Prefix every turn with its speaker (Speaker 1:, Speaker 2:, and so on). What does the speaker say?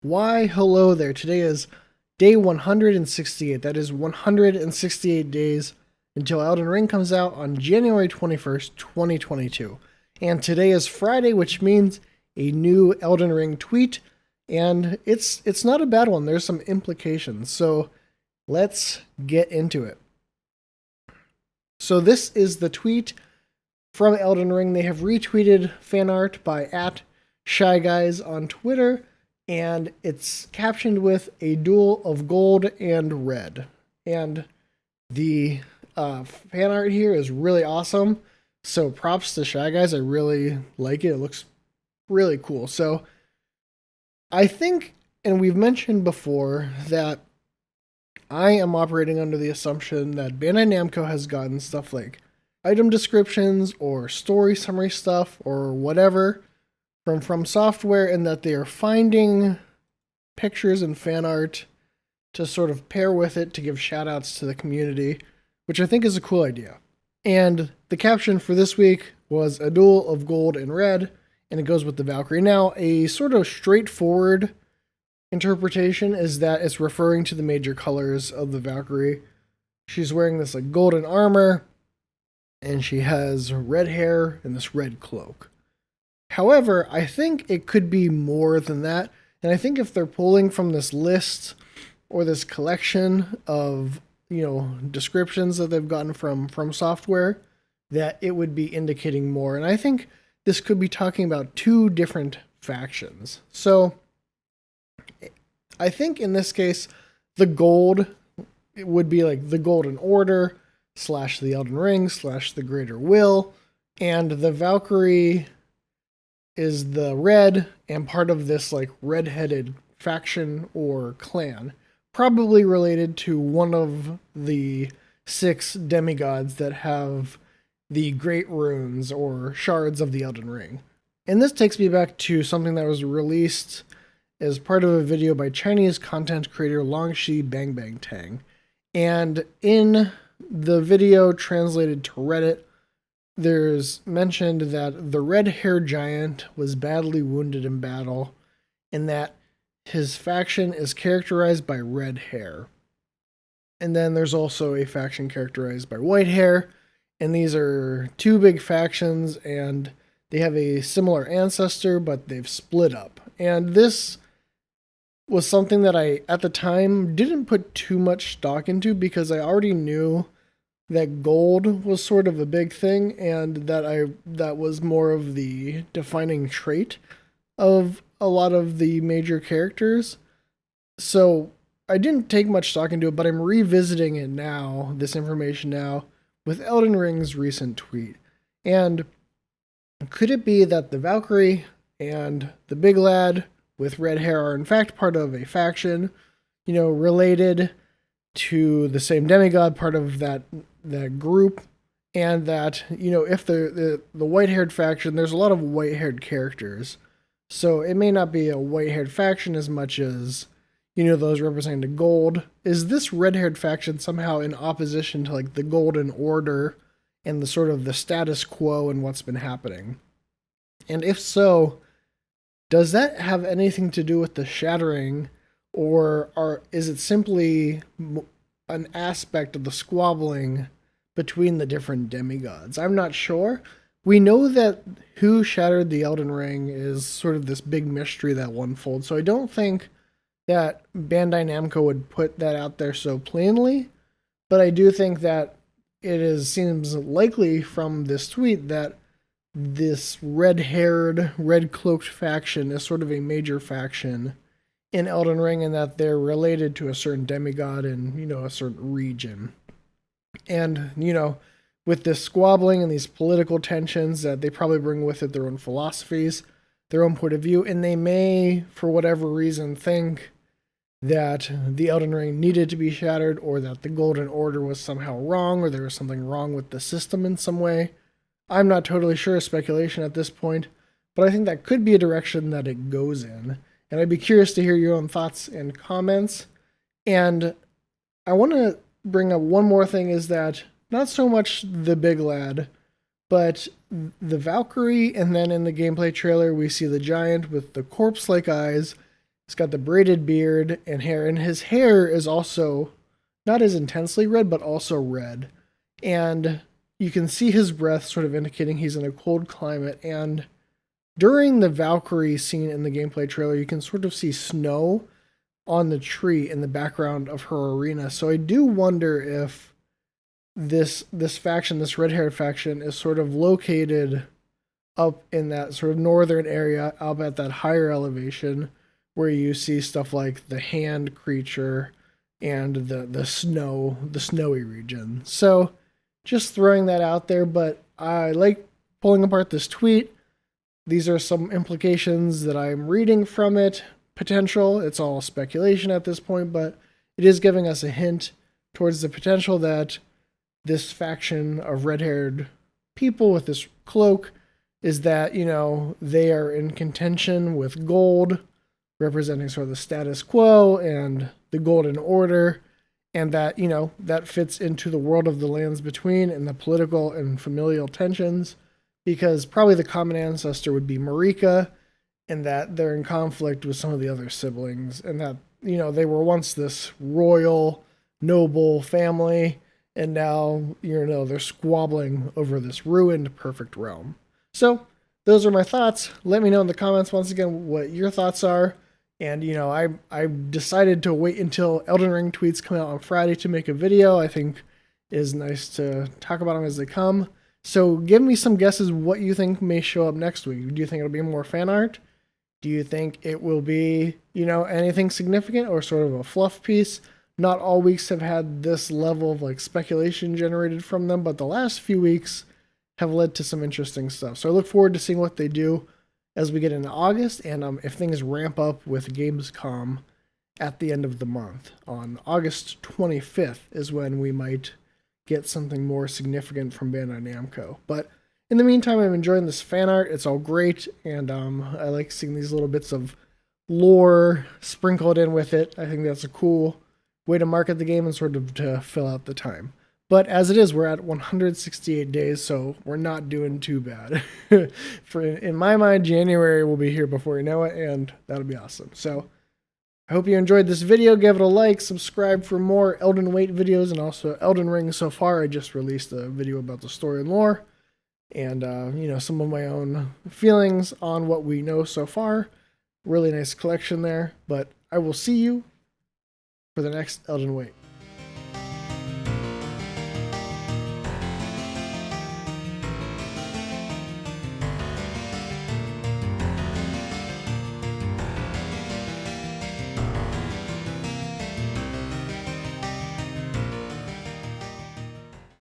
Speaker 1: Why, hello there. Today is day 168. That is 168 days until Elden Ring comes out on January 21st, 2022. And today is Friday, which means a new Elden Ring tweet, and it's not a bad one. There's some implications. So let's get into it. So this is the tweet from Elden Ring. They have retweeted fan art by @ShyGuys on Twitter, and it's captioned with a duel of gold and red. And the fan art here is really awesome. So props to Shy Guys. I really like it. It looks really cool. So I think, and we've mentioned before, that I am operating under the assumption that Bandai Namco has gotten stuff like item descriptions or story summary stuff or whatever from Software, and that they are finding pictures and fan art to sort of pair with it to give shoutouts to the community, which I think is a cool idea. And the caption for this week was a duel of gold and red, and it goes with the Valkyrie. Now, a sort of straightforward interpretation is that it's referring to the major colors of the Valkyrie. She's wearing this like golden armor, and she has red hair and this red cloak. However, I think it could be more than that, and I think if they're pulling from this list or this collection of, descriptions that they've gotten from Software, that it would be indicating more. And I think this could be talking about two different factions. So I think in this case, the gold, it would be like the Golden Order / the Elden Ring / the Greater Will, and the Valkyrie is the red and part of this like red-headed faction or clan, probably related to one of the 6 demigods that have the great runes or shards of the Elden Ring. And this takes me back to something that was released as part of a video by Chinese content creator Longxi Bang Bang Tang. And in the video translated to Reddit, there's mentioned that the red-haired giant was badly wounded in battle, and that his faction is characterized by red hair. And then there's also a faction characterized by white hair, and these are two big factions, and they have a similar ancestor, but they've split up. And this was something that I, at the time, didn't put too much stock into because I already knew that gold was sort of a big thing, and that was more of the defining trait of a lot of the major characters. So I didn't take much stock into it, but I'm revisiting it now, this information now, with Elden Ring's recent tweet. And could it be that the Valkyrie and the big lad with red hair are in fact part of a faction, related to the same demigod, part of that group, and that, if the white-haired faction, there's a lot of white-haired characters, so it may not be a white-haired faction as much as, those representing the gold. Is this red-haired faction somehow in opposition to, like, the Golden Order and the sort of the status quo and what's been happening? And if so, does that have anything to do with the shattering, or is it simply an aspect of the squabbling between the different demigods? I'm not sure. We know that who shattered the Elden Ring is sort of this big mystery that unfolds, so I don't think that Bandai Namco would put that out there so plainly, but I do think that seems likely from this tweet that this red-haired, red-cloaked faction is sort of a major faction in Elden Ring, and that they're related to a certain demigod in, a certain region. And, with this squabbling and these political tensions, that they probably bring with it their own philosophies, their own point of view, and they may, for whatever reason, think that the Elden Ring needed to be shattered, or that the Golden Order was somehow wrong, or there was something wrong with the system in some way. I'm not totally sure, speculation at this point, but I think that could be a direction that it goes in. And I'd be curious to hear your own thoughts and comments. And I want to bring up one more thing, is that not so much the big lad, but the Valkyrie, and then in the gameplay trailer we see the giant with the corpse-like eyes, He's got the braided beard and hair, and his hair is also not as intensely red, but also red. And you can see his breath sort of indicating he's in a cold climate. And during the Valkyrie scene in the gameplay trailer, you can sort of see snow on the tree in the background of her arena. So I do wonder if this faction, this red-haired faction, is sort of located up in that sort of northern area, up at that higher elevation, where you see stuff like the hand creature and the snowy region. So just throwing that out there, but I like pulling apart this tweet. These are some implications that I'm reading from it. Potential, it's all speculation at this point, but it is giving us a hint towards the potential that this faction of red-haired people with this cloak is that, you know, they are in contention with gold, representing sort of the status quo and the golden order, and that, you know, that fits into the world of the lands between and the political and familial tensions, because probably the common ancestor would be Marika, and that they're in conflict with some of the other siblings, and that, you know, they were once this royal, noble family, and now, you know, they're squabbling over this ruined perfect realm. So those are my thoughts. Let me know in the comments once again what your thoughts are. And, you know, I decided to wait until Elden Ring tweets come out on Friday to make a video. I think is nice to talk about them as they come. So give me some guesses what you think may show up next week. Do you think it'll be more fan art? Do you think it will be, you know, anything significant or sort of a fluff piece? Not all weeks have had this level of like speculation generated from them, but the last few weeks have led to some interesting stuff. So I look forward to seeing what they do as we get into August, and if things ramp up with Gamescom at the end of the month. On August 25th is when we might get something more significant from Bandai Namco. But in the meantime, I'm enjoying this fan art. It's all great, and I like seeing these little bits of lore sprinkled in with it. I think that's a cool way to market the game and sort of to fill out the time. But as it is, we're at 168 days, so we're not doing too bad. In my mind, January will be here before you know it, and that'll be awesome. So I hope you enjoyed this video. Give it a like, subscribe for more Elden Wait videos, and also Elden Ring. So far, I just released a video about the story and lore, and you know, some of my own feelings on what we know so far. Really nice collection there, but I will see you for the next Elden Wait.